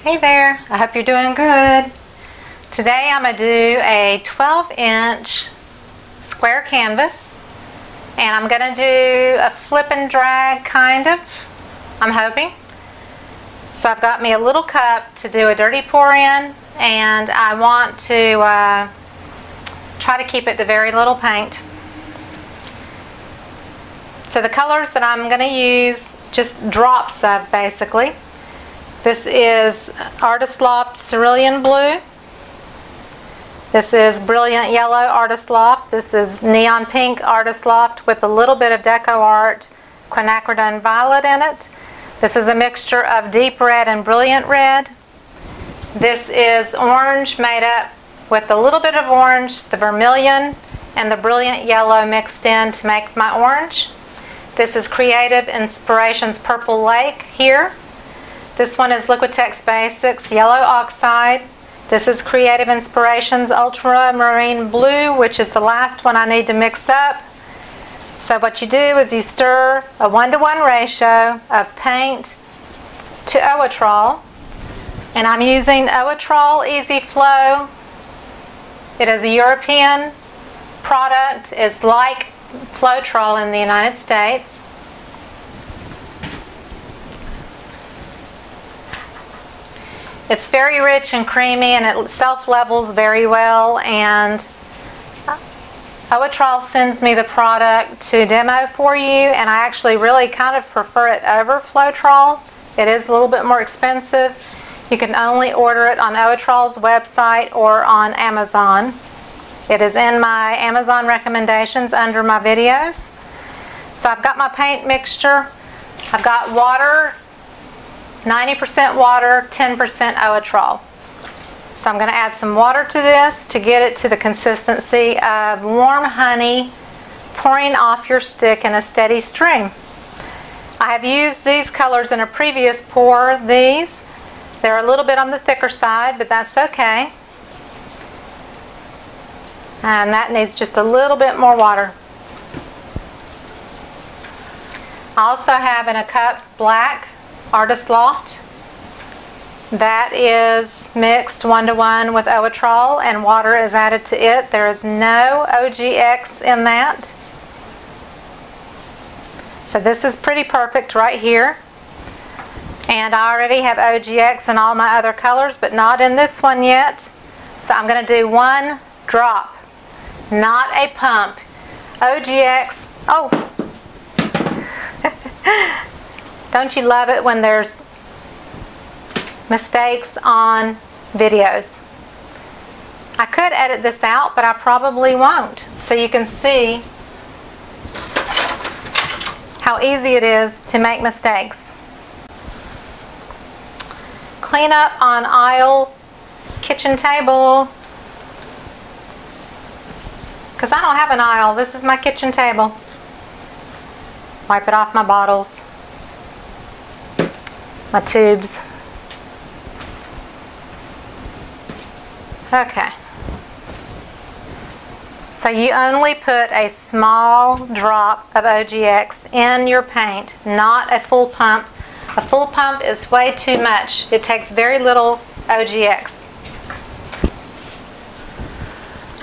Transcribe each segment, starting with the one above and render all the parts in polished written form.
Hey there, I hope you're doing good. Today I'm going to do a 12-inch square canvas, and I'm going to do a flip and drag kind of, I'm hoping. So I've got me a little cup to do a dirty pour in, and I want to try to keep it to very little paint. So the colors that I'm going to use, just drops of basically. This is Artist Loft Cerulean Blue. This is Brilliant Yellow Artist Loft. This is Neon Pink Artist Loft with a little bit of DecoArt Quinacridone Violet in it. This is a mixture of deep red and brilliant red. This is orange made up with a little bit of orange, the vermilion, and the brilliant yellow mixed in to make my orange. This is Creative Inspirations Purple Lake here. This one is Liquitex Basics Yellow Oxide. This is Creative Inspirations Ultramarine Blue, which is the last one I need to mix up. So what you do is you stir a 1-to-1 ratio of paint to Owatrol. And I'm using Owatrol Easy Flow. It is a European product. It's like Floetrol in the United States. It's very rich and creamy, and it self-levels very well, and Owatrol sends me the product to demo for you, and I actually really kind of prefer it over Floetrol. It is a little bit more expensive. You can only order it on Owatrol's website or on Amazon. It is in my Amazon recommendations under my videos. So I've got my paint mixture. I've got water, 90% water, 10% Owatrol. So I'm going to add some water to this to get it to the consistency of warm honey pouring off your stick in a steady stream. I have used these colors in a previous pour. They're a little bit on the thicker side, but that's okay. And that needs just a little bit more water. I also have in a cup black Artist Loft. That is mixed 1-to-1 with Owatrol, and water is added to it. There is no OGX in that. So this is pretty perfect right here. And I already have OGX in all my other colors, but not in this one yet. So I'm going to do 1 drop, not a pump. OGX, oh! Don't you love it when there's mistakes on videos? I could edit this out, but I probably won't. So you can see how easy it is to make mistakes. Clean up on aisle, kitchen table. Because I don't have an aisle. This is my kitchen table. Wipe it off my bottles, my tubes. Okay. So you only put a small drop of OGX in your paint, not a full pump. A full pump is way too much. It takes very little OGX.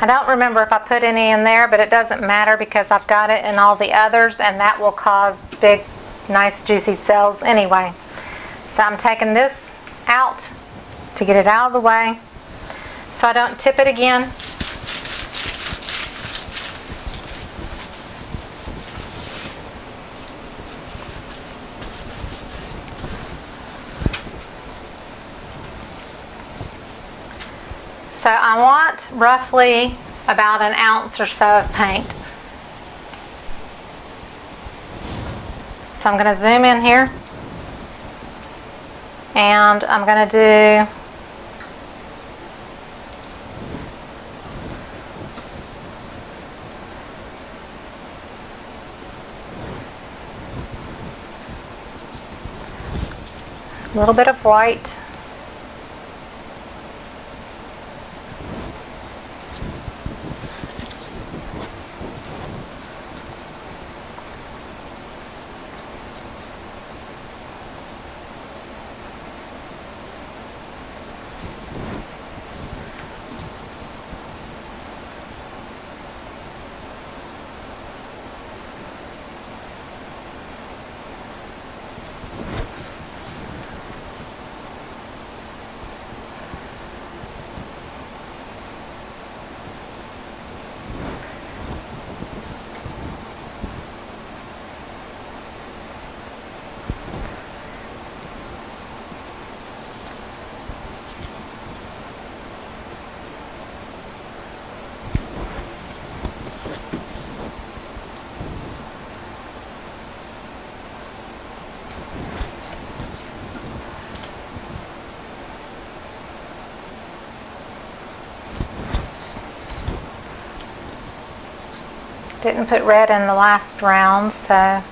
I don't remember if I put any in there, but it doesn't matter because I've got it in all the others, and that will cause big, nice, juicy cells anyway. So I'm taking this out to get it out of the way so I don't tip it again. So I want roughly about 1 ounce or so of paint. So I'm going to zoom in here, and I'm going to do a little bit of white. Didn't put red in the last round, so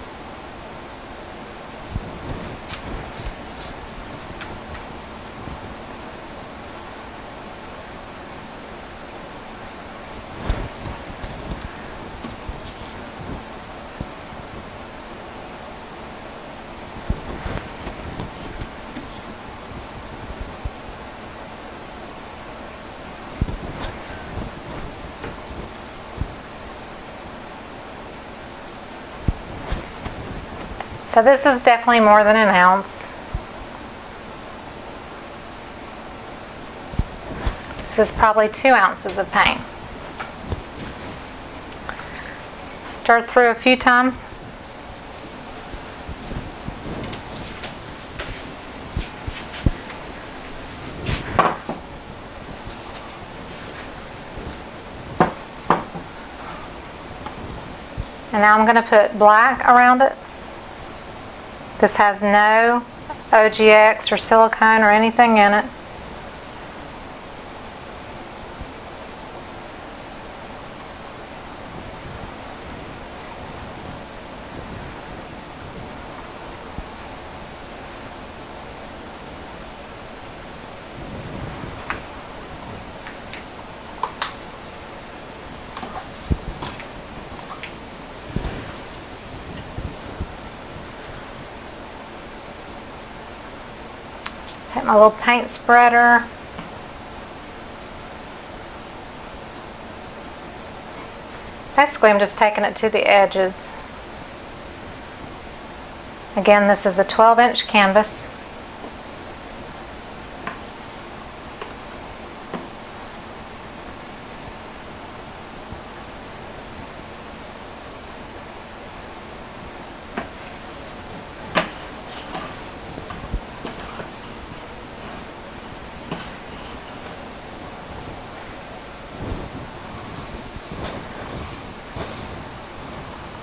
this is definitely more than an ounce. This is probably 2 ounces of paint. Stir through a few times. And now I'm going to put black around it. This has no OGX or silicone or anything in it. Take my little paint spreader. Basically, I'm just taking it to the edges. Again, this is a 12-inch canvas.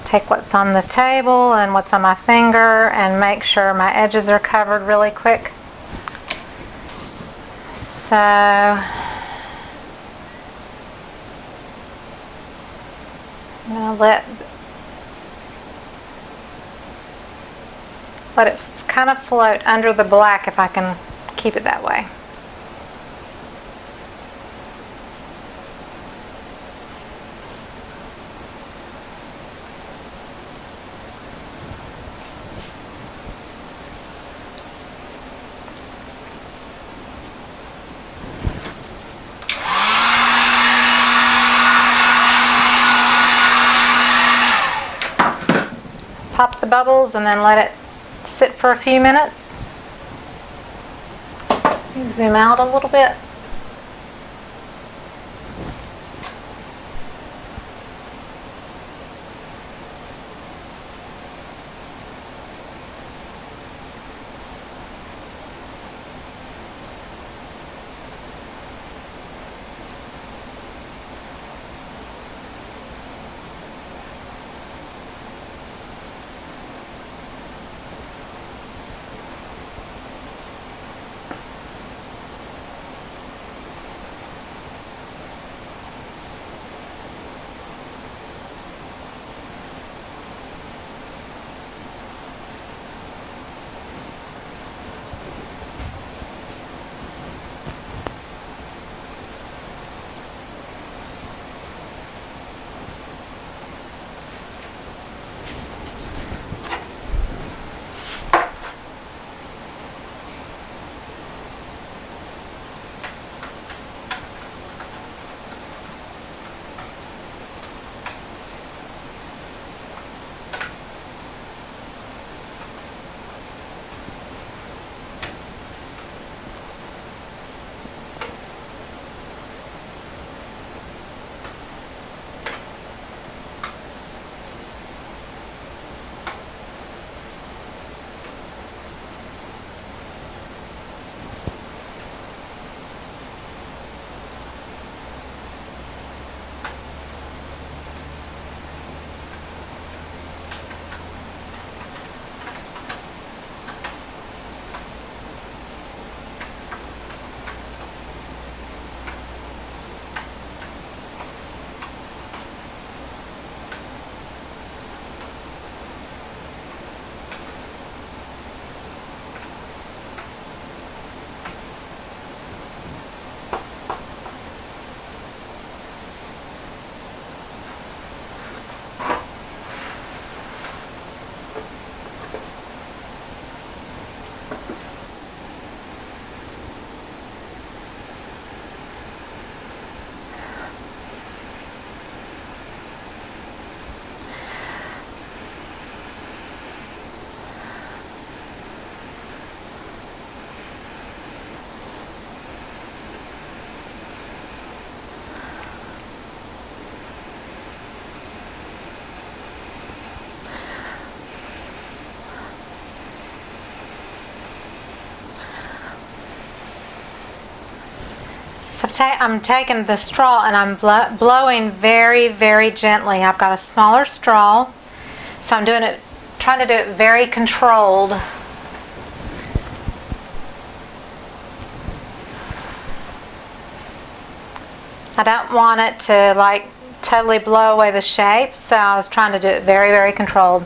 Take what's on the table and what's on my finger and make sure my edges are covered really quick. So I'm going to let it kind of float under the black if I can keep it that way. Pop the bubbles and then let it sit for a few minutes. Zoom out a little bit. I'm taking the straw and I'm blowing very, very gently. I've got a smaller straw, so I'm doing it, trying to do it very controlled. I don't want it to like totally blow away the shape, so I was trying to do it very, very controlled.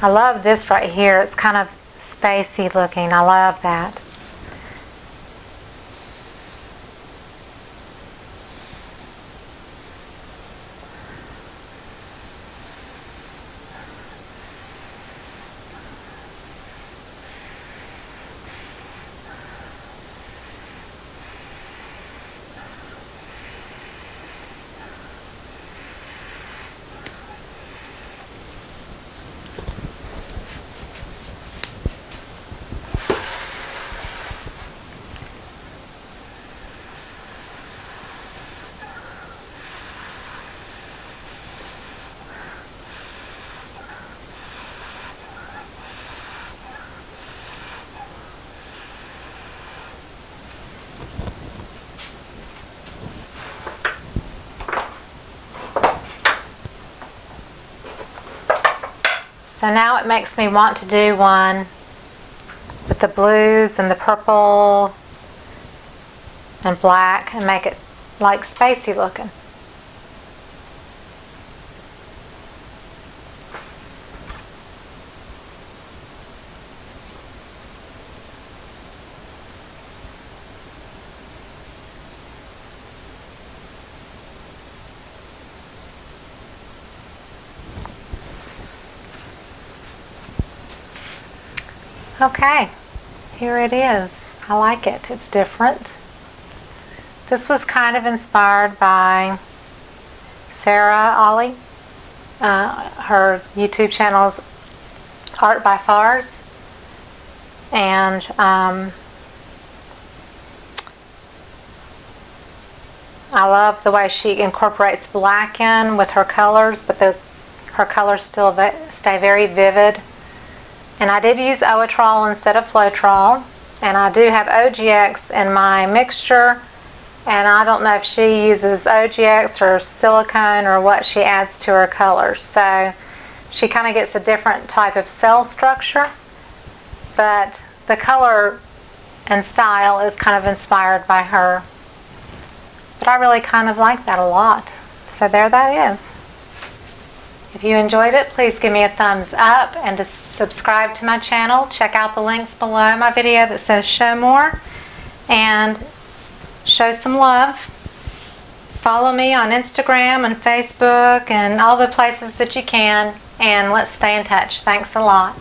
I love this right here. It's kind of spacey looking. I love that. So now it makes me want to do one with the blues and the purple and black and make it like spacey looking. Okay, here it is. I like it. It's different. This was kind of inspired by Farah Ali. Her YouTube channel is Art by Fars. And I love the way she incorporates black in with her colors, but her colors still stay very vivid. And I did use Owatrol instead of Floetrol, and I do have OGX in my mixture, and I don't know if she uses OGX or silicone or what she adds to her colors. So she kind of gets a different type of cell structure, but the color and style is kind of inspired by her. But I really kind of like that a lot. So there that is. If you enjoyed it, please give me a thumbs up and to subscribe to my channel. Check out the links below my video that says show more and show some love. Follow me on Instagram and Facebook and all the places that you can, and let's stay in touch. Thanks a lot.